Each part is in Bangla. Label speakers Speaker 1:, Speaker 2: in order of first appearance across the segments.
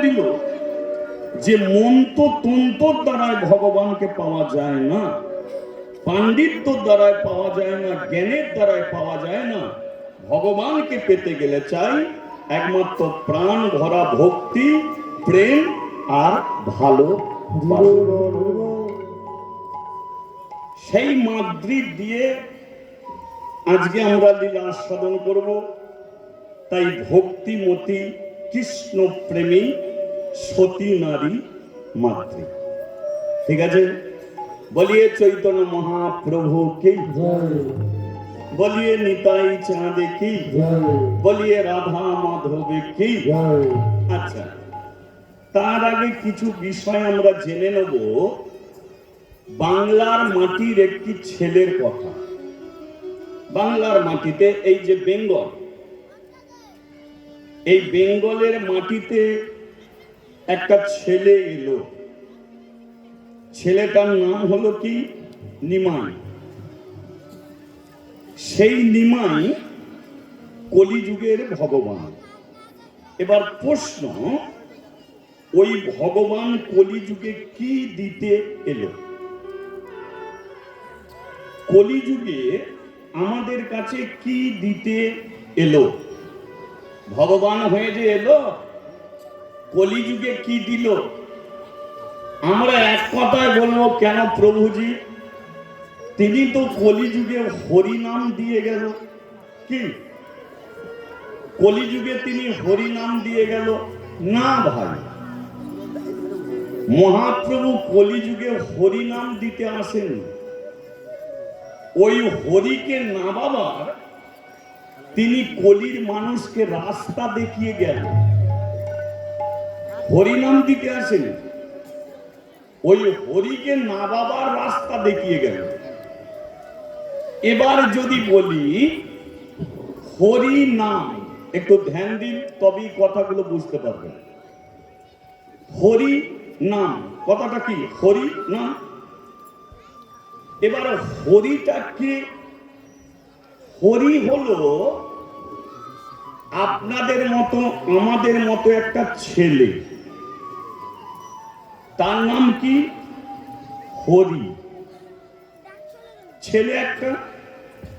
Speaker 1: দিল যে মন্ত্র তন্ত্র দ্বারায় ভগবানকে পাওয়া যায় না, পাণ্ডিত্য দ্বারায় পাওয়া যায় না, জ্ঞানের দ্বারায় পাওয়া যায় না। ভগবানকে পেতে গেলে চাই একমাত্র প্রাণ ভরা ভক্তি, প্রেম আর ভালো। সেই মাদ্রি দিয়ে আজকে আমরা লীলা আস্বাদন করব। তাই ভক্তিমতী কৃষ্ণ প্রেমী সতী নারী মাতৃ। ঠিক আছে, বলিয়ে চৈতন্য মহাপ্রভু কি জয়, বলিয়ে নিতাই চাঁদে কি জয়, বলিয়ে রাধা মাধব কি জয়। আচ্ছা, তার আগে কিছু বিষয় আমরা জেনে নেব। বাংলার মাটির একটি ছেলের কথা। বাংলার মাটিতে এই যে বেঙ্গল, এই বেঙ্গলের মাটিতে একটা ছেলে এলো। ছেলেটার নাম হলো কি? নিমাই। সেই নিমাই কলিযুগের ভগবান। এবার প্রশ্ন, ওই ভগবান কলিযুগে কি দিতে এলো? কলিযুগে আমাদের কাছে কি দিতে এলো? ভগবান হয়ে যে এলো, কলিযুগে কি দিল? আমরা এক কথায় বলবো, কেন প্রভুজি? তিনি তো কলিযুগে হরিনাম দিয়ে গেল। কি কলিযুগে তিনি হরিনাম দিয়ে গেল? না ভাই, মহাপ্রভু কলিযুগে হরিনাম দিতে আসেন। ওই হরিকে না বাবার তিনি কলির মানুষকে রাস্তা দেখিয়ে গেল। হরিনাম দিতে আসেন, ওই হরিকে না বাবার রাস্তা দেখিয়ে গেল। এবার যদি বলি হরি নাম, একটু ধ্যান দিন, তবেই কথাগুলো বুঝতে পারবেন। হরি নাম কথাটা কি? হরি নাম। এবার হরিটা কি? হরি হলো আপনাদের মতো আমাদের মতো একটা ছেলে। তার নাম কি? হরি। ছেলে একটা,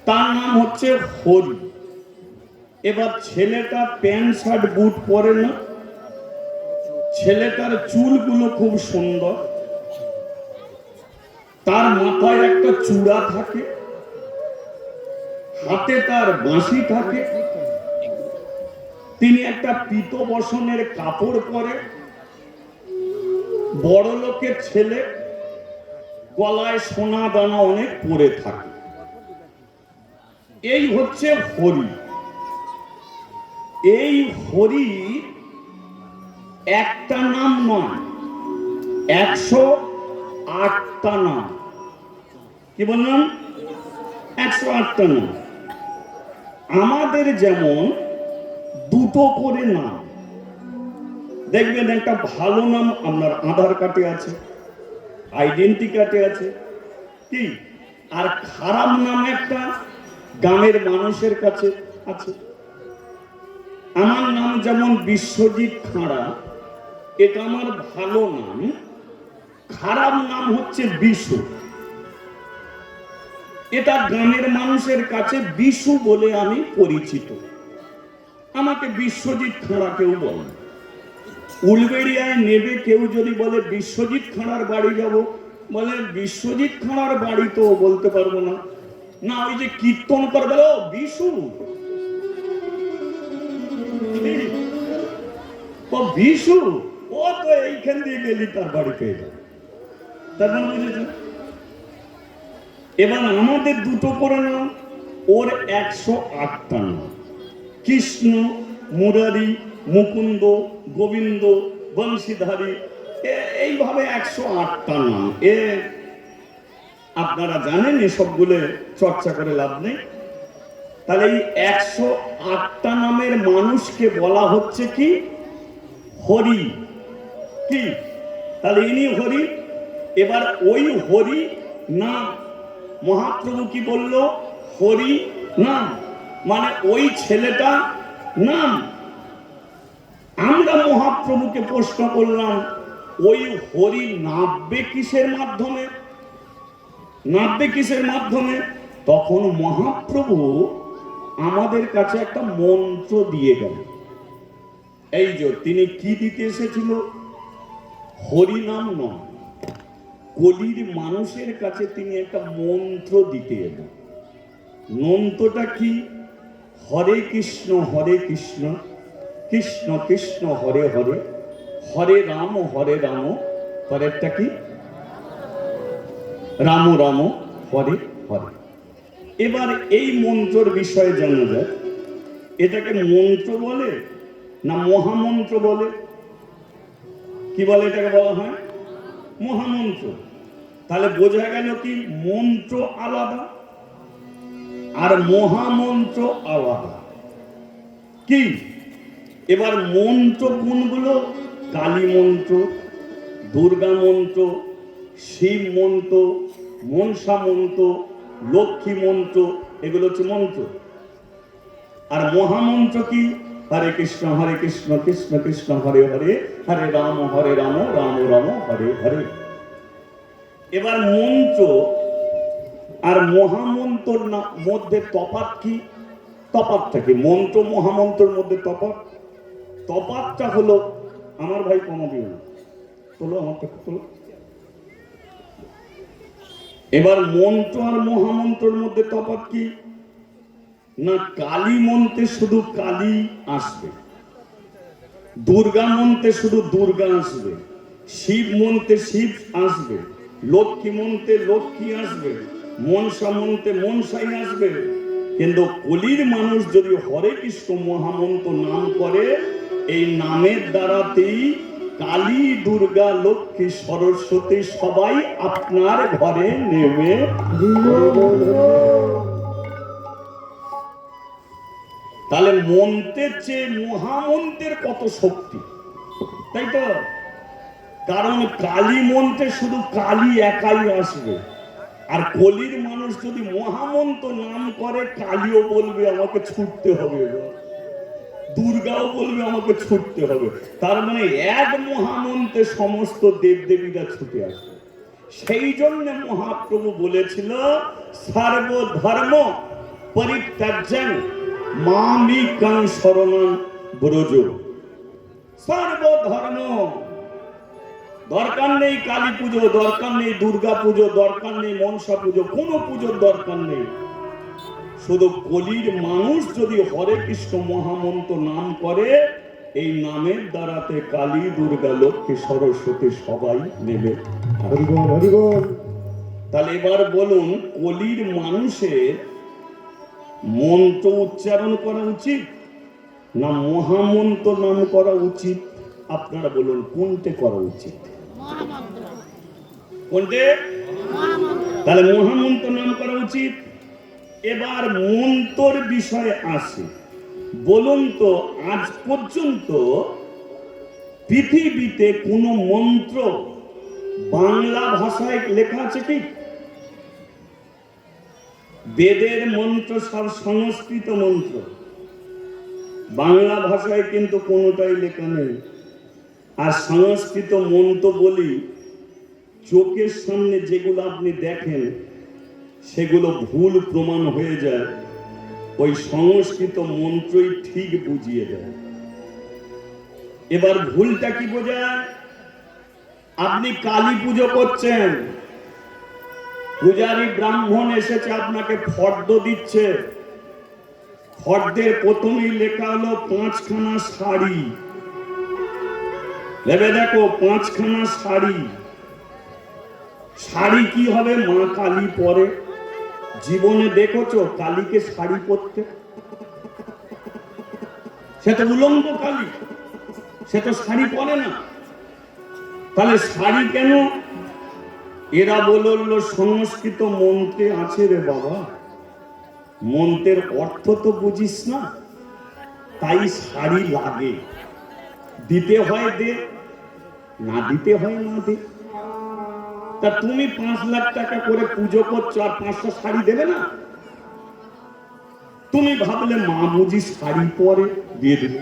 Speaker 1: তার নাম হচ্ছে হরি। এবার ছেলেটা প্যান্ট শার্ট বুট পরে না, ছেলেটার চুলগুলো খুব সুন্দর, তার মাথায় একটা চূড়া থাকে, হাতে তার বাঁশি থাকে, তিনি একটা পীত বসনের কাপড় পরে, বড় লোকের ছেলে, গলায় সোনা দানা অনেক পরে থাকে। এই হচ্ছে হরি। এই হরি একটা নাম নয়, 108টা নাম। কি বললাম? 108টা নাম। আমাদের যেমন দুটো করে নাম, দেখবেন একটা ভালো নাম আপনার আধার কার্ডে আছে, আইডেন্টি কার্ডে আছে, কি? আর খারাপ নাম একটা গ্রামের মানুষের কাছে আছে। আমার নাম যেমন বিশ্বজিৎ খাঁড়া, এটা আমার ভালো নাম। খারাপ নাম হচ্ছে বিশু। এটা গ্রামের মানুষের কাছে বিশু বলে আমি পরিচিত। আমাকে বিশ্বজিৎ খাঁড়া কেউ বলে। উলবেড়িয়ায় নেবে কেউ যদি বলে বিশ্বজিৎ খাঁড়ার বাড়ি যাব, বলে বিশ্বজিৎ খাঁড়ার বাড়ি তো বলতে পারবো না। না, ওই যে কীর্তন করবে, ও বিশু, ও বিশু, ও তো এইখান দিয়ে গেলি তার বাড়ি পেয়ে যাবে। তার মানে বুঝেছেন? এবার আমাদের দুটো করে নাম, ওর 108টা নাম। কৃষ্ণ, মুরারি, মুকুন্দ, গোবিন্দ, বংশীধারী, এইভাবে 108টা নাম। আপনারা জানেন, এসবগুলো চর্চা করে লাভ নেই। তাহলে এই 108টা নামের মানুষকে বলা হচ্ছে কি? হরি। কি? তাহলে ইনি হরি। এবার ওই হরি নাম মহাপ্রভু কি বলল? হরি নাম, মানে ওই ছেলেটা নাম। আমরা মহাপ্রভুকে প্রশ্ন করলাম, ওই হরি নাববে কিসের মাধ্যমে? নাববে কিসের মাধ্যমে? তখন মহাপ্রভু আমাদের কাছে একটা মন্ত্র দিয়ে গেল। এই যে তিনি কি দিতে এসেছিল? হরি নাম নয়, কলির মানুষের কাছে তিনি একটা মন্ত্র দিতে এলো। মন্ত্রটা কি? হরে কৃষ্ণ কৃষ্ণ কৃষ্ণ হরে হরে, হরে রাম পরেরটা কি? রাম রাম হরে হরে। এবার এই মন্ত্রের বিষয়ে জানা যায়, এটাকে মন্ত্র বলে না মহামন্ত্র বলে? কি বলে? এটাকে বলা হয় মহামন্ত্র। তাহলে বোঝা গেল কি মন্ত্র আলাদা আর মহামন্ত্র আলাদা। কি? এবার মন্ত্র কোনগুলো? কালী মন্ত্র, দুর্গা মন্ত্র, শিব মন্ত্র, মনসা মন্ত্র, লক্ষ্মী মন্ত্র, এগুলো হচ্ছে মন্ত্র। আর মহামন্ত্র কি? হরে কৃষ্ণ কৃষ্ণ কৃষ্ণ হরে হরে, হরে রাম রাম রাম হরে হরে। এবার মন্ত্র আর মহামন্ত্রর মধ্যে তফাৎ কি? তফাৎটা কি? মন্ত্র মহামন্ত্রের মধ্যে তফাৎটা হলো, আমার ভাই কমাবি না, তোলো আমারটা তোলো। এবার মন্ত্র আর মহামন্ত্রের মধ্যে তফাৎ কি? না কালী মন্ত্রে শুধু কালী আসবে, দুর্গা মন্ত্রে শুধু দুর্গা আসবে, শিব মন্ত্রে শিব আসবে, লক্ষ্মী মন্ত্রে লক্ষ্মী আসবে, মনসা মন্ত্রে মনসাই আসবে। কিন্তু কলির মানুষ যদি হরে কৃষ্ণ মহামন্ত্র নাম করে, এই নামের দ্বারাতেই কালী দুর্গা লক্ষ্মী সরস্বতী সবাই আপনার ঘরে নেমে। তাহলে মন্ত্রের চেয়ে মহামন্ত্রের কত শক্তি, তাই তো? কারণ কালী মন্ত্রে শুধু কালী একাই আসবে, আর কলির মানুষ যদি মহামন্ত্র নাম করে, কালীও বলবে আমাকে ছুটতে হবে, দুর্গাও বলবে আমাকে ছুটতে হবে। তার মানে এক মহামন্ত্রে সমস্ত দেবদেবীরা ছুটে আসবে। সেই জন্য মহাপ্রভু বলেছিল, সর্বধর্ম পরিত্যাজ্যং মামিকং শরণং ব্রজ। সর্বধর্ম, দরকার নেই কালী পুজো, দরকার নেই দুর্গা পুজো, দরকার নেই মনসা পুজো, কোনো পুজোর দরকার নেই। শুধু কলির মানুষ যদি হরে কৃষ্ণ মহামন্ত্র নাম করে, এই নামের দ্বারাতে কালী দুর্গা লক্ষ্মী সরস্বতী সবাই নেবে। তাহলে এবার বলুন, কলির মানুষের মন্ত্র উচ্চারণ করা উচিত না মহামন্ত্র নাম করা উচিত? আপনারা বলুন কোনটা করা উচিত? কোনটা? তাহলে মহামন্ত্র নাম করা উচিত। এবার মন্ত্রর বিষয়ে আসে। বলুন তো, আজ পর্যন্ত পৃথিবীতে কোন মন্ত্র বাংলা ভাষায় লেখা আছে কি? বেদের মন্ত্র সব সংস্কৃত মন্ত্র, বাংলা ভাষায় কিন্তু কোনোটাই লেখা নেই। আর সংস্কৃত মন্ত্র বলি, চোখের সামনে যেগুলো আপনি দেখেন সেগুলো ভুল প্রমাণ হয়ে যায়, ওই সংস্কৃত মন্ত্রই ঠিক বুঝিয়ে দেয়। এবার ভুলটা কি বোঝায়? আপনি কালী পুজো করছেন, পূজারী ব্রাহ্মণ এসেছে, আপনাকে ফর্দ দিচ্ছে, ফর্দের প্রথমেই লেখা হলো 5খানা শাড়ি। ভেবে দেখো, 5খানা শাড়ি। শাড়ি কি হবে? মা কালী পরে। জীবনে দেখেছো কালীকে শাড়ি পরতে? সে তো উলঙ্গ কালী, সে তো শাড়ি পরে না। তাহলে শাড়ি কেন? এরা বলল সংস্কৃত মন্ত্রে আছে রে বাবা, মন্ত্রের অর্থ তো বুঝিস না, তাই শাড়ি লাগে, দিতে হয় দে, না দিতে হয় না দে। তা তুমি 5 লাখ টাকা করে পুজো করছো আর 5টা শাড়ি দেবে না? তুমি ভাবলে মা বুঝি শাড়ি পরে, দিয়ে দেবে।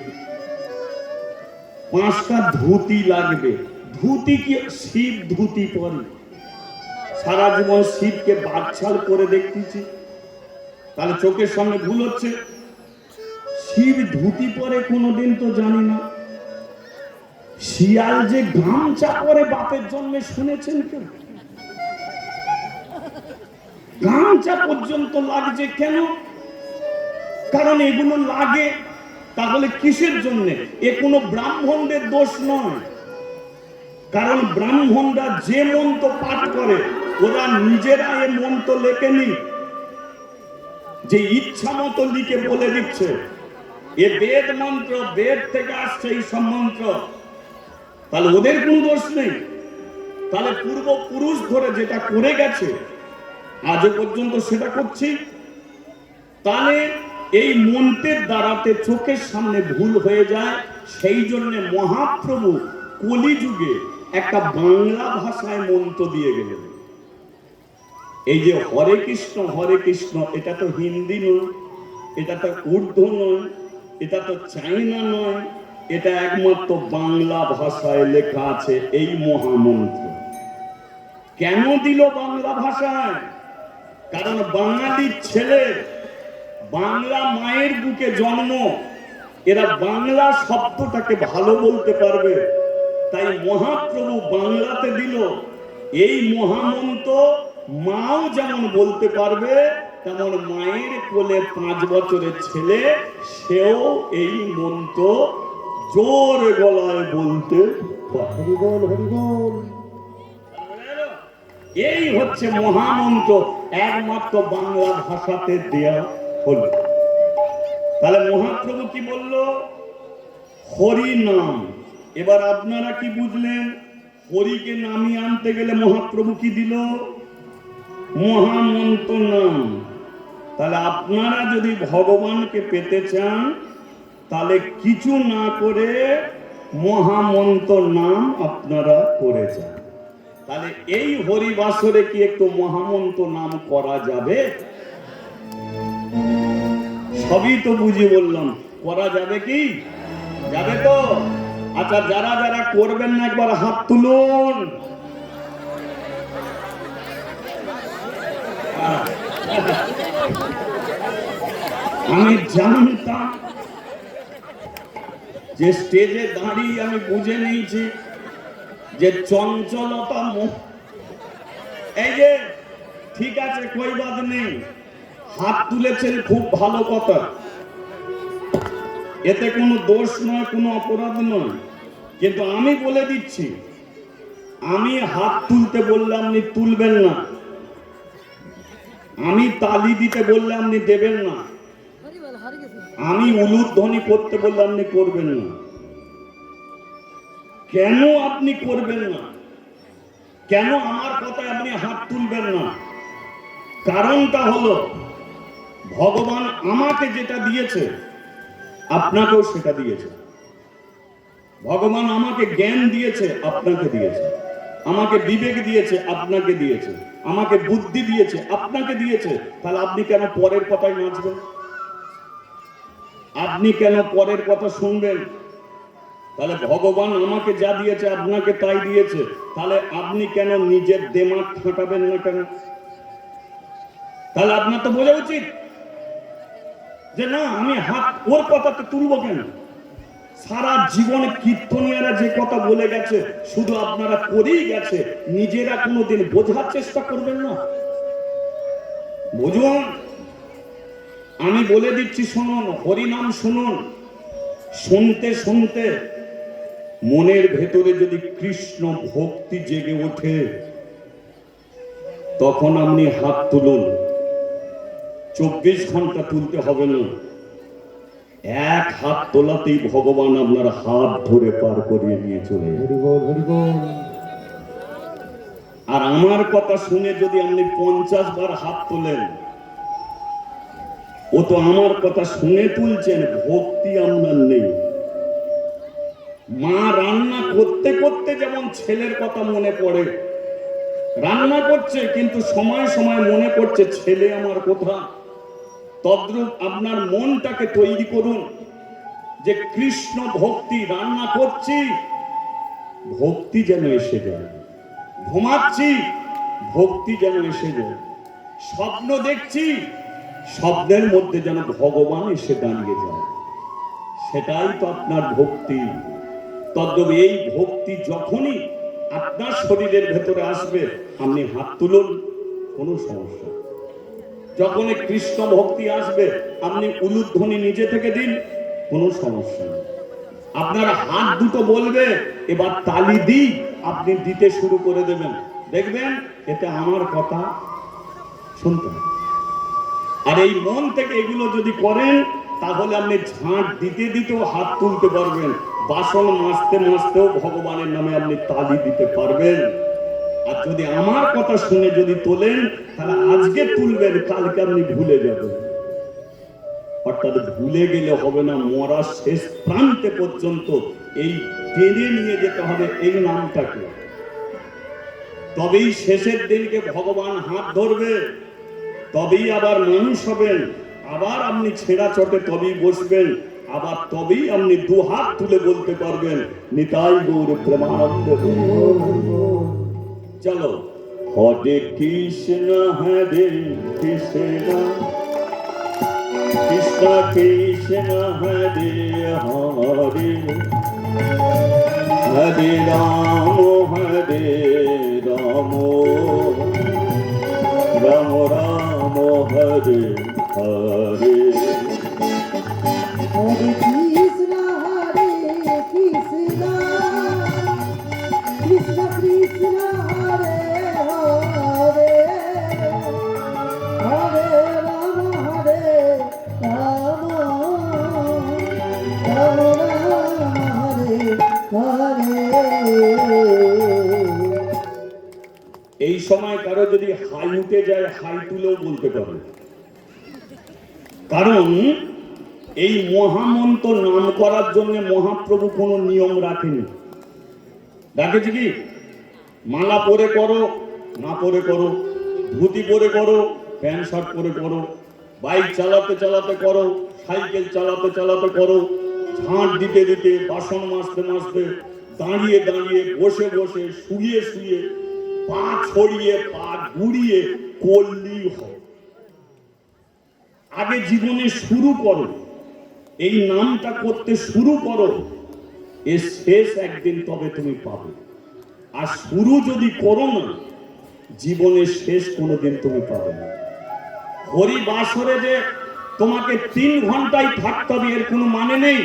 Speaker 1: 5টা ধুতি লাগবে। ধুতি কি শিব ধুতি পরে? সারা জীবন শিবকে বাছাল করে দেখতেছি, তাহলে চোখের সামনে ভুল হচ্ছে। শিব ধুতি পরে কোনোদিন তো জানি না। শিয়াল যে গামছা পরে বাপের জন্মে শুনেছেন কেউ? গামছা পর্যন্ত লাগছে কেন? কারণ এগুলো লাগে। তাহলে কিসের জন্য? এ কোনো ব্রাহ্মণদের দোষ নয়, কারণ ব্রাহ্মণরা যে মন্ত্র পাঠ করে ওরা নিজেরা এ মন্ত্র লেখেনি, যে ইচ্ছা মতো লিখে বলে দিচ্ছে। এ বেদ মন্ত্র, বেদ থেকে আসছে এই সব মন্ত্র, তাহলে ওদের কোনো দোষ নেই। তাহলে পূর্বপুরুষ ধরে যেটা করে গেছে আজও পর্যন্ত সেটা করছি। তাহলে এই মন্ত্রের দ্বারাতে চোখের সামনে ভুল হয়ে যায়। সেই জন্য মহাপ্রভু কলিযুগে একটা বাংলা ভাষায় মন্ত্র দিয়ে গেলেন। এই যে হরে কৃষ্ণ, এটা তো হিন্দি নয়, এটা তো উর্দু নয়, এটা তো চাইনা নয়, এটা একমাত্র বাংলা ভাষায় লেখা আছে এই মহামন্ত্র। কেন দিল বাংলা ভাষায়? কারণ বাঙালির ছেলে, বাংলা মায়ের বুকে জন্ম, এরা বাংলা শব্দটাকে ভালো বলতে পারবে, তাই মহাপ্রভু বাংলাতে দিল এই মহামন্ত্র। মাও যেমন বলতে পারবে, তেমন মায়ের কোলে 5 বছরের ছেলে সেও এই মন্ত্র জোর গলায় বলতে পারবে। এই হচ্ছে মহামন্ত্র, একমাত্র বাংলা ভাষাতে দেয়া হলো। তাহলে মহাপ্রভু কি বলল? হরি নাম। এবার আপনারা কি বুঝলেন? হরিকে নামিয়ে আনতে গেলে মহাপ্রভু কি দিল? মহামন্ত্র নাম। তাহলে আপনারা যদি ভগবানকে পেতে চান, তাহলে কিছু না করে মহামন্ত্র নাম আপনারা করে যান। তাহলে এই হরিবাসরে কি একটু মহামন্ত্র নাম করা যাবে? সবই তো বুঝি বললাম, করা যাবে কি? যাবে তো? আচ্ছা, যারা যারা করবেন না একবার হাত তুলুন। আমি জানতাম যে স্টেজে দাঁড়িয়ে আমি বুঝে নিয়েছি যে চঞ্চলতা এই যে ঠিক আছে, কই বাদ নেই, হাত তুলেছেন খুব ভালো কথা, এতে কোনো দোষ নয়, কোনো অপরাধ নয়। কিন্তু আমি বলে দিচ্ছি, আমি হাত তুলতে বললে আপনি তুলবেন না, আমি তালি দিতে বললে আপনি দেবেন না, আমি উলুধ্বনি করতে বললে আপনি করবেন না। কেন আপনি করবেন না? কেন আমার কথায় আপনি হাত তুলবেন না? কারণটা হলো, ভগবান আমাকে যেটা দিয়েছে আপনাকেও সেটা দিয়েছে। ভগবান আমাকে জ্ঞান দিয়েছে, আপনাকে দিয়েছে। আমাকে বিবেক দিয়েছে, আপনাকে দিয়েছে। আমাকে বুদ্ধি দিয়েছে, আপনাকে দিয়েছে। তাহলে আপনি কেন পরের কথায় নাচবেন? আপনি কেন পরের কথা শুনবেন? তাহলে ভগবান আমাকে যা দিয়েছে আপনাকে তাই দিয়েছে, তাহলে আপনি কেন নিজের দিমাগ খাটাবেন না কেন? তাহলে আপনার তো বোঝা উচিত যে না, আমি হাত ওর কথাতে তুলবো কেন? সারা জীবন কীর্তনীয়রা যে কথা বলে গেছে শুধু আপনারা করেই গেছে, নিজেরা কোনোদিন বোঝার চেষ্টা করবেন না। বুঝুন, আমি বলে দিচ্ছি, শুনুন, হরিনাম শুনুন। শুনতে শুনতে মনের ভেতরে যদি কৃষ্ণ ভক্তি জেগে ওঠে, তখন আপনি হাত তুলুন। 24 ঘন্টা তুলতে হবে না, এক হাত তোলাতেই ভগবান আপনার হাত ধরে পার করিয়ে নিয়ে চলে যাবে। আর আমার কথা শুনে যদি আপনি 50 বার হাত তোলেন, ও তো আমার কথা শুনে তুলছেন, ভক্তি আপনার নেই। মা রান্না করতে করতে যেমন ছেলের কথা মনে পড়ে, রান্না করছে কিন্তু সময় সময় মনে পড়ছে ছেলে আমার কোথা, তদ্রূপ আপনার মনটাকে তৈরি করুন যে কৃষ্ণ ভক্তি রান্না করছি, ভক্তি যেন এসে যায়, ঘুমাচ্ছি ভক্তি যেন এসে যায়, স্বপ্ন দেখছি স্বপ্নের মধ্যে যেন ভগবান এসে দাঁড়িয়ে যায়, সেটাই তো আপনার ভক্তি। তদ্রূপ এই ভক্তি যখনই আপনার শরীরের ভেতরে আসবে, আপনি হাত তুলুন, কোনো সমস্যা। যখনই কৃষ্ণ ভক্তি আসবে, আপনি উলুধ্বনি নিজে থেকে দিন, কোনো সমস্যা নেই। আপনার হাত দুটো বলবে এবার তালি দিই, আপনি দিতে শুরু করে দেবেন, দেখবেন এতে আমার কথা শুনতে হবে। আর এই মন থেকে এগুলো যদি করেন, তাহলে আপনি ঝাঁট দিতে দিতেও হাত তুলতে পারবেন, বাসন মাজতে মাজতেও ভগবানের নামে আপনি তালি দিতে পারবেন। আর যদি আমার কথা শুনে যদি তোলেন, তাহলে আজকে তুলবেন, কালকে আপনি ভুলে যাবেন। অর্থাৎ ভুলে গেলে হবে না, মরার শেষ প্রান্তে পর্যন্ত এই টেনে নিয়ে যেতে হবে এই নামটাকে, তবেই শেষের দিনকে ভগবান হাত ধরবে, তবেই আবার মানুষ হবেন, আবার আপনি ছেঁড়া চটে তবেই বসবেন, আবার তবেই আপনি দু হাত তুলে বলতে পারবেন নিতাই গৌর প্রেমানন্দ। চলো, হরে কৃষ্ণ হরে কৃষ্ণ কৃষ্ণ কৃষ্ণ হরে হরে, হরে রাম রাম রাম রাম হরে হরে।
Speaker 2: হরে কৃষ্ণ কৃষ্ণ কৃষ্ণ হরে হরে, হরে রাম রাম রাম রাম হরে হরে।
Speaker 1: এই সময় কারো যদি হাই উঠে যায়, হাই তুলেও বলতে পারে, কারণ এই মহামন্ত্র নাম করার জন্য মহাপ্রভু কোনো নিয়ম রাখেনি। রাখেছে কি? মালা পরে করো, না পরে করো, ধুতি পরে করো, প্যান্ট শার্ট পরে করো, বাইক চালাতে চালাতে করো, সাইকেল চালাতে চালাতে করো, ঝাঁট দিতে দিতে, বাসন মাজতে মাজতে, দাঁড়িয়ে দাঁড়িয়ে, বসে বসে, শুয়ে শুয়ে, পা ছড়িয়ে পা ঘুরিয়ে করলেই হয়। আগে জীবনে শুরু করো, এই নামটা করতে শুরু করো, এর শেষ একদিন তবে তুমি পাবে। আর শুরু যদি করো না, জীবনের শেষ কোনোদিন তুমি পাবে না। হরি বাসরে যে তোমাকে 3 ঘন্টায় থাকতে হবে এর কোনো মানে নেই,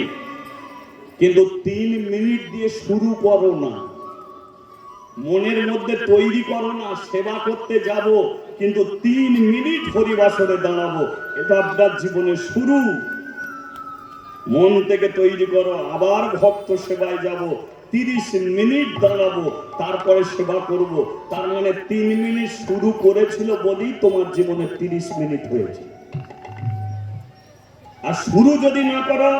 Speaker 1: কিন্তু 3 মিনিট দিয়ে শুরু করো না, মনের মধ্যে তৈরি করো না সেবা করতে যাব, কিন্তু 3 মিনিট হরিবাসরে দাঁড়াবো, এটা আপনার জীবনের শুরু। মন থেকে তৈরি করো, আবার ভক্ত সেবায় যাব, 30 মিনিট দাঁড়াবো, তারপরে সেবা করব। তার মানে 3 মিনিট শুরু করেছিল বলেই তোমার জীবনে 30 মিনিট হয়েছে। আর শুরু যদি না করো,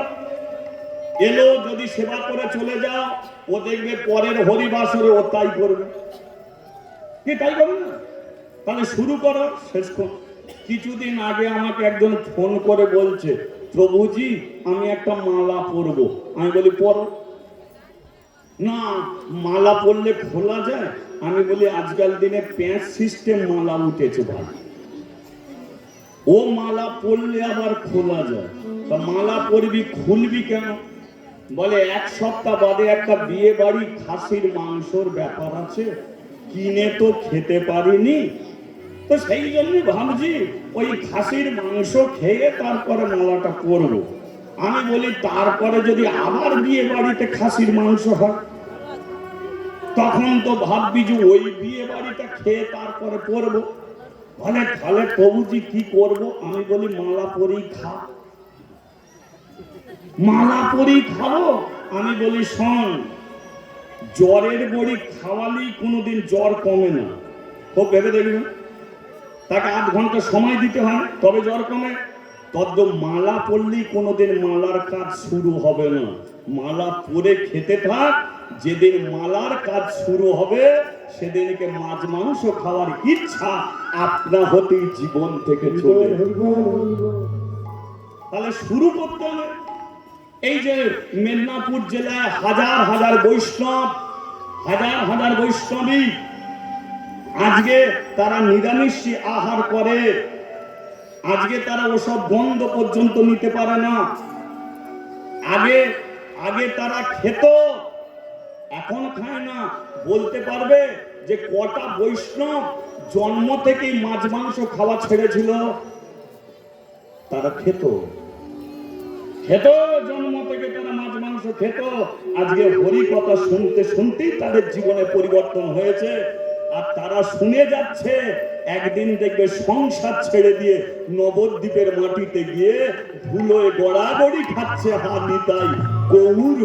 Speaker 1: এলো যদি সেবা করে চলে যাও, ও দেখবে পরের হরিবাসরে ও তাই করবে, কি তাই করবে না? তাহলে শুরু করো, শেষ করো। কিছুদিন আগে আমাকে একজন ফোন করে বলছে, প্রভুজি আমি একটা মালা পরবো। আমি বলি পরো না, মালা পরলে খোলা যায়? আমি বলি আজকাল দিনে প্যাঁচ সিস্টেম মালা উঠেছে ভাই, ও মালা পরলে আবার খোলা যায়। তা মালা পরবি, খুলবি কেন? বলে 1 সপ্তাহ বাদে একটা বিয়ে বাড়ি খাসির মাংসর ব্যাপার আছে, কিনে তো খেতে পারিনি, তো সেই জন্য ভাবছি ওই খাসির মাংস খেয়ে তারপরে মালাটা পরবো। আমি বলি তারপরে যদি আবার বিয়ে বাড়িতে খাসির মাংস হয়, তখন তো ভাববি যে ওই বিয়ে বাড়িটা খেয়ে তারপরে পরবো। বলে তাহলে প্রভুজি কি করব? আমি বলি মালা পরেই খা, মালা পরেই খাবো। আমি বলি শোন, জ্বরের বড়ি খাওয়ালেই কোনোদিন জ্বর কমে না, খুব ভেবে দেখবেন। তাকে 8 ঘন্টা সময় দিতে হয় তবে জ্বর কমে। তদ্রূপ মালা পরলেই কোনোদিন মালার কাজ শুরু হবে না। মালা পরে খেতে থাক, যেদিন মালার কাজ শুরু হবে সেদিনকে মাছ মাংস খাওয়ার ইচ্ছা আপনা হতেই জীবন থেকে চলে। তাহলে শুরু করতে হবে। এই যে মেদিনীপুর জেলায় হাজার হাজার বৈষ্ণব, হাজার হাজার বৈষ্ণবী আজকে তারা নিরামিষী আহার করে, আজকে তারা ওসব গন্ধ পর্যন্ত নিতে পারে না। আগে আগে তারা খেত, এখন খায় না। বলতে পারবে যে কটা বৈষ্ণব জন্ম থেকেই মাছ মাংস খাওয়া ছেড়েছিল? তারা খেত, খেত, জন্ম থেকে তারা মাছ মাংস খেত। আজকে হরি কথা শুনতে শুনতেই তাদের জীবনে পরিবর্তন হয়েছে। আর তারা শুনে যাচ্ছে, একদিন দেখবে সংসার ছেড়ে দিয়ে নবদ্বীপের মাটিতে গিয়ে ধুলোয় গড়াগড়ি খাচ্ছে হানিতাই গৌর।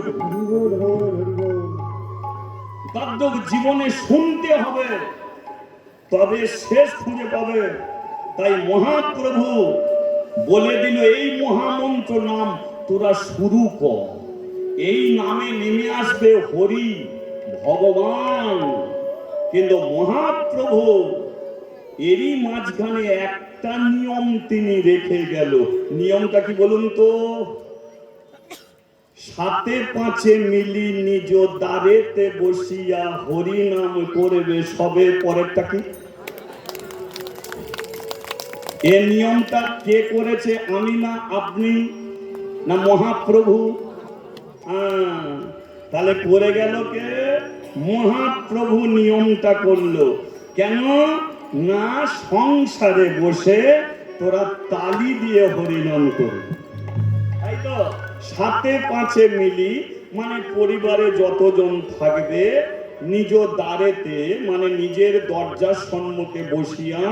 Speaker 1: বাধ্যক জীবনে শুনতে হবে, তবে শেষ খুঁজে পাবে। তাই মহাপ্রভু বলে দিল, এই মহামন্ত্র নাম তোরা শুরু কর, এই নামে নেমে আসবে হরি ভগবান। কিন্তু মহাপ্রভু এরই মাঝখানে একটা নিয়ম তিনি রেখে গেল। নিয়মটা কি বলুন তো? সাতে পাঁচে মিলি নিজ দ্বারেতে বসিয়া হরি নাম করবে সবে। পরেরটা কি? এ নিয়মটা কে করেছে? আমি না আপনি না মহাপ্রভু? তাহলে করে গেল কে? মহাপ্রভু নিয়মটা করলো। কেন না? সংসারে বসে তোরা তালি দিয়ে হরিনাম করবি, তাই তো? সাতে পাঁচে মিলি মানে পরিবারে যতজন থাকবে নিজ দ্বারেতে মানে নিজের দরজার সম্মুখে বসিয়া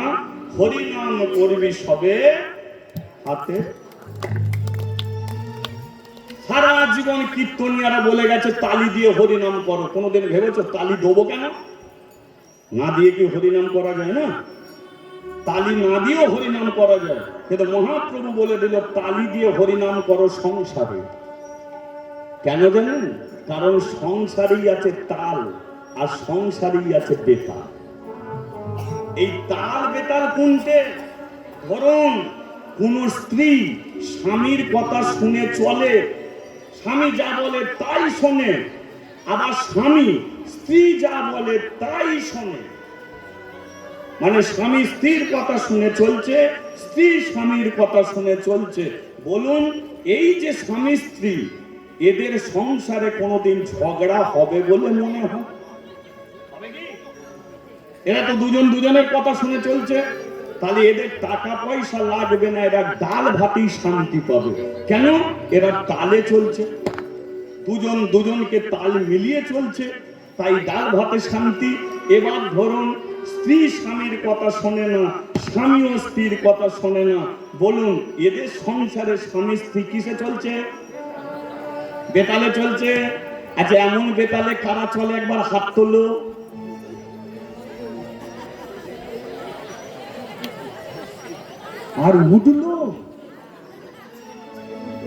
Speaker 1: হরিনাম করবি সবে হাতে। সারা জীবন কীর্তনিয়ারা বলে গেছে তালি দিয়ে হরিনাম করো। কোনোদিন ভেবেছো তালি দেবো কেন? না দিয়ে কি হরিনাম করা যায় না? তালি না দিয়েও হরিনাম করা যায়। কিন্তু মহাপ্রভু বলে দিল তালি দিয়ে হরিনাম করো সংসারে। কেন জানেন? কারণ সংসারেই আছে তাল আর সংসারেই আছে বেতাল। এই তাল বেতাল কোনটে? ধরুন কোন স্ত্রী স্বামীর কথা শুনে চলে, স্বামী যা বলে তাই শোনে, আবার স্বামী স্ত্রী যা বলে তাই শোনে। মানে স্বামী স্ত্রীর কথা শুনে চলছে, স্ত্রী স্বামীর কথা শুনে চলছে। বলুন, এই যে স্বামী স্ত্রী, এদের সংসারে কোনোদিন ঝগড়া হবে বলে মনে হয়? এরা তো দুজন দুজনের কথা শুনে চলছে। তাহলে এদের টাকা পয়সা লাগবে না, এরা ডাল ভাতেই শান্তি পাবে। কেন? এরা তালে চলছে, দুজন দুজনকে তাল মিলিয়ে চলছে, তাই ডাল ভাতে শান্তি। এবার ধরুন স্ত্রী স্বামীর কথা শোনে না, স্বামীও স্ত্রীর কথা শোনে না। বলুন এদের সংসারে স্বামী স্ত্রী কিসে চলছে? বেতালে চলছে। আচ্ছা এমন বেতালে কারা চলে একবার হাত তোলো। আর উঠলো,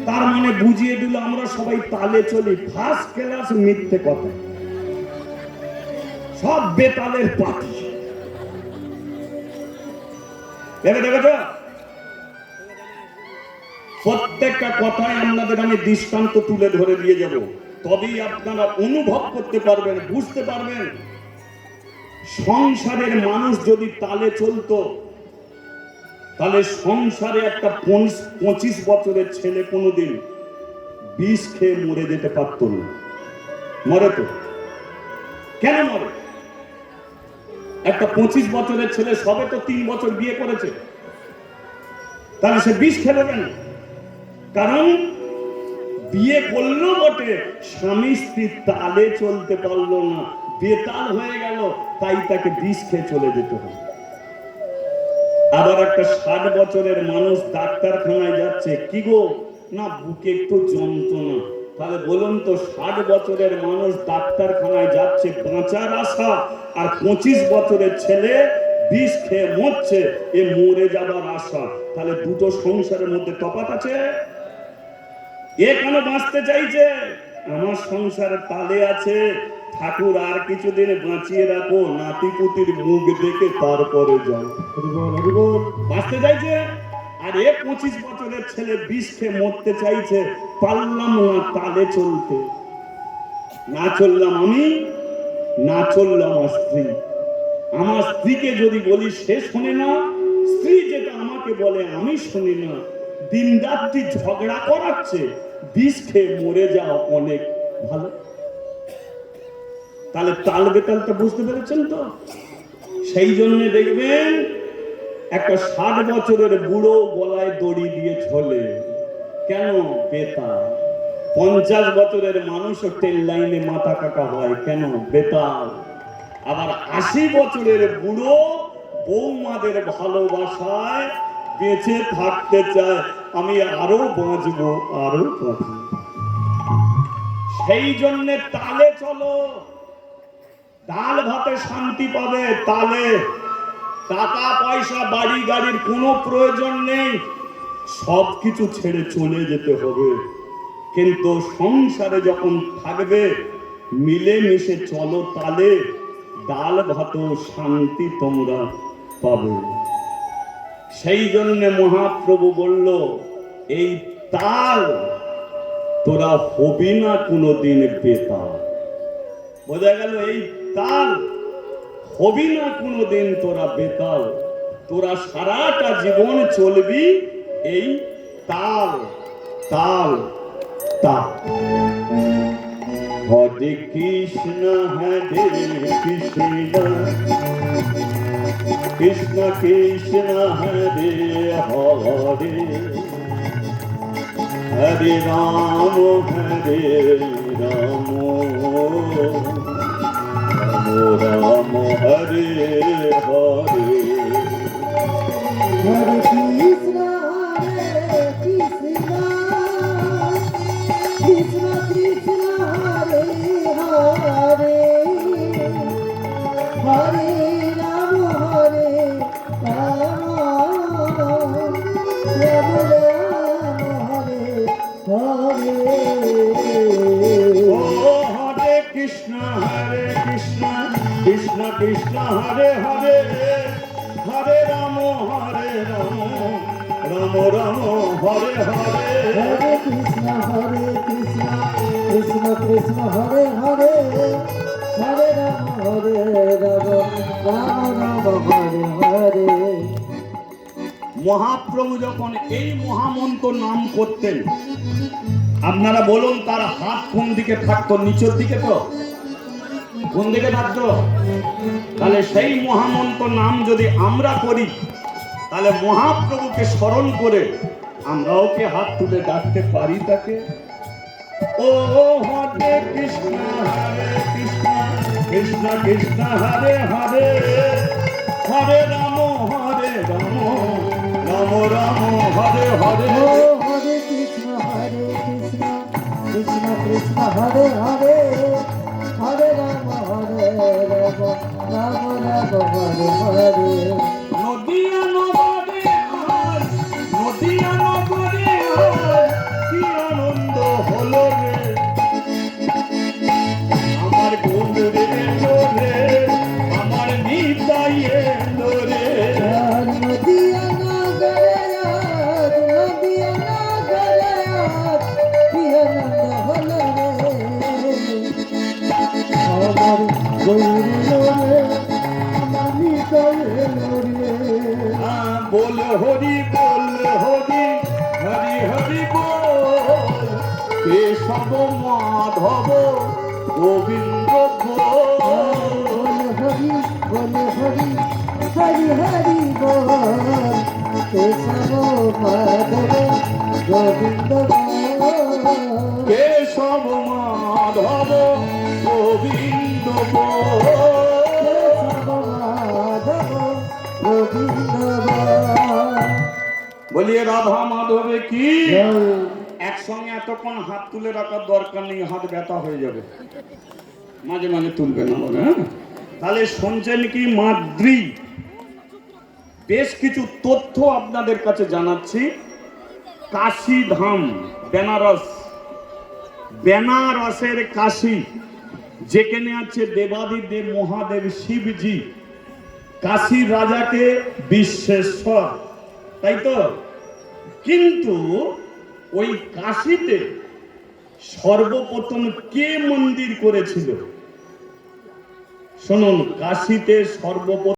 Speaker 1: তার মানে বুঝিয়ে দিল আমরা সবাই তালে চলি। ফার্স্ট ক্লাস মিথ্যে কথা, সব বেতালের পার্টি। দেখেছো প্রত্যেকটা কথায় আপনাদের আমি দৃষ্টান্ত তুলে ধরে দিয়ে যাব, তবেই আপনারা অনুভব করতে পারবেন, বুঝতে পারবেন। সংসারের মানুষ যদি তালে চলতো, তাহলে সংসারে একটা 25 বছরের ছেলে কোনোদিন বিষ খেয়ে মরে যেতে পারত না। মরে তো? কেন মরে? একটা 25 বছরের ছেলে সবে তো 3 বছর বিয়ে করেছে, তাহলে সে বিষ খেলো কেন? কারণ বিয়ে করলো বটে, স্বামী স্ত্রী তালে চলতে পারলো না, বেতাল হয়ে গেল, তাই তাকে বিষ খেয়ে চলে যেতে হবে। আবার একটা 60 বছরের মানুষ ডাক্তারখানায় যাচ্ছে, কি গো না বুকে একটু যন্ত্রণা। তাহলে বলুন তো 60 বছরের মানুষ ডাক্তারখানায় যাচ্ছে বাঁচার আশা, আর 25 বছরের ছেলে বিষ খেয়ে মরছে, এ মরে যাবার আশা। তাহলে দুটো সংসারের মধ্যে তফাৎ আছে। এ কেন বাঁচতে চাইছে? আমার সংসারে তালে আছে, ঠাকুর আর কিছুদিন বাঁচিয়ে রাখো, নাতি পুতির মুখ দেখে তারপরে যাও। বাঁচতে চাইছে। আর 25 বছরের ছেলে বিষ খেয়ে মরতে চাইছে, পারলাম না তালে চলতে। না চললাম আমি, না চললাম আমার স্ত্রী। আমার স্ত্রীকে যদি বলি সে শোনে না, স্ত্রী যেটা আমাকে বলে আমি শুনি না। দিন রাত্রি ঝগড়া করাচ্ছে, বিষ খেয়ে মরে যাও অনেক ভালো। তাহলে তাল বেতালটা বুঝতে পেরেছেন তো? সেই জন্য দেখবেন একটা 60 বছরের বুড়ো গলায় দড়ি দিয়ে ঝোলে, কেন? বেতাল। 50 বছরের মানুষও ট্রেন লাইনে মাথা কাটা হয়, কেন? বেতাল। আবার 80 বছরের বুড়ো বৌমাদের ভালোবাসায় বেঁচে থাকতে চায়, আমি আরো বাঁচবো, আরো বাঁচবো। সেই জন্য তালে চলো। ডাল ভাতে শান্তি পাবে তালে। টাকা পয়সা বাড়ি গাড়ির কোনো প্রয়োজন নেই, সবকিছু ছেড়ে চলে যেতে হবে। কিন্তু সংসারে যখন থাকবে মিলেমিশে চলো তালে, ডাল ভাতেও শান্তি তোমরা পাবে। সেই জন্য মহাপ্রভু বলল, এই তাল তোরা হবি না কোনোদিন বেতাল। বোঝা গেল? এই তাল হবি না কোনোদিন তোরা বেতাল। তোরা সারাটা জীবন চলবি এই তাল তাল তাল। হরে কৃষ্ণ হরে কৃষ্ণ, কৃষ্ণ কৃষ্ণ হরে হরে, হরে রাম রাম, রাম হরে হরে।
Speaker 2: হরে কৃষ্ণ হরে কৃষ্ণ, কৃষ্ণ কৃষ্ণ হরে হরে, হরে রাম রাম, রাম রাম হরে হরে।
Speaker 1: ও হরে কৃষ্ণ কৃষ্ণ, কৃষ্ণ কৃষ্ণ হরে হরে, হরে রাম রাম, রাম রাম হরে হরে।
Speaker 2: হরে কৃষ্ণ কৃষ্ণ, কৃষ্ণ কৃষ্ণ হরে হরে, হরে রাম রাম, রাম রাম হরে হরে।
Speaker 1: মহাপ্রভু যখন এই মহামন্ত্র নাম করতেন, আপনারা বলুন তার হাত কোন দিকে থাকতো? নিচের দিকে তো? কোন দিকে থাকতো? তাহলে সেই মহামন্ত্র নাম যদি আমরা করি, তাহলে মহাপ্রভুকে স্মরণ করে আমরাও কি হাত তুলে ডাকতে পারি তাকে? ও হরে কৃষ্ণ কৃষ্ণ, কৃষ্ণ কৃষ্ণ হরে হরে, হরে রাম রাম, রাম রাম হরে হরে।
Speaker 2: ও হরে কৃষ্ণ কৃষ্ণ, কৃষ্ণ কৃষ্ণ হরে হরে, হরে রাম রাম, রাম রাম হরে হরে।
Speaker 1: নদিয়া নগরে আজ, নদিয়া নগরে আজ কি আনন্দ হলো রে, আমার বন্ধু এলো রে, আমার নিতাই এলো রে।
Speaker 2: নদিয়া নগরে আজ, নদিয়া নগরে আজ কি আনন্দ হলো রে, আমার গৌরী রে, আমার নিতাই এলো রে।
Speaker 1: बोल हरि हरि हरि बोल, केशव माधव गोविंद बोल।
Speaker 2: हरि हरि हरि हरि बोल, केशव माधव गोविंद बोल।
Speaker 1: केशव माधव गोविंद बोल।
Speaker 2: केशव माधव गोविंद बोल।
Speaker 1: বলিয়ে রাধা মাধবে কি?
Speaker 2: জয়।
Speaker 1: একসঙ্গে এতক্ষণ হাত তুলে রাখার দরকার নেই, হাত ব্যথা হয়ে যাবে, মাঝে মাঝে তুলবে না বলে। হ্যাঁ, তাহলে শুনছেন কি মাদ্রি? বেশ কিছু তথ্য আপনাদের কাছে জানাচ্ছি। কাশী ধাম, বেনারস, বেনারসের কাশী, যেখানে আছে দেবাদিদেব মহাদেব শিবজি, কাশীর রাজাকে বিশ্বেশ্বর, তাই তো? কিন্তু ওই কাশীতে সর্বপ্রথম কে মন্দির করেছিল? শুনুন, কাশীতে সর্বপ্রথম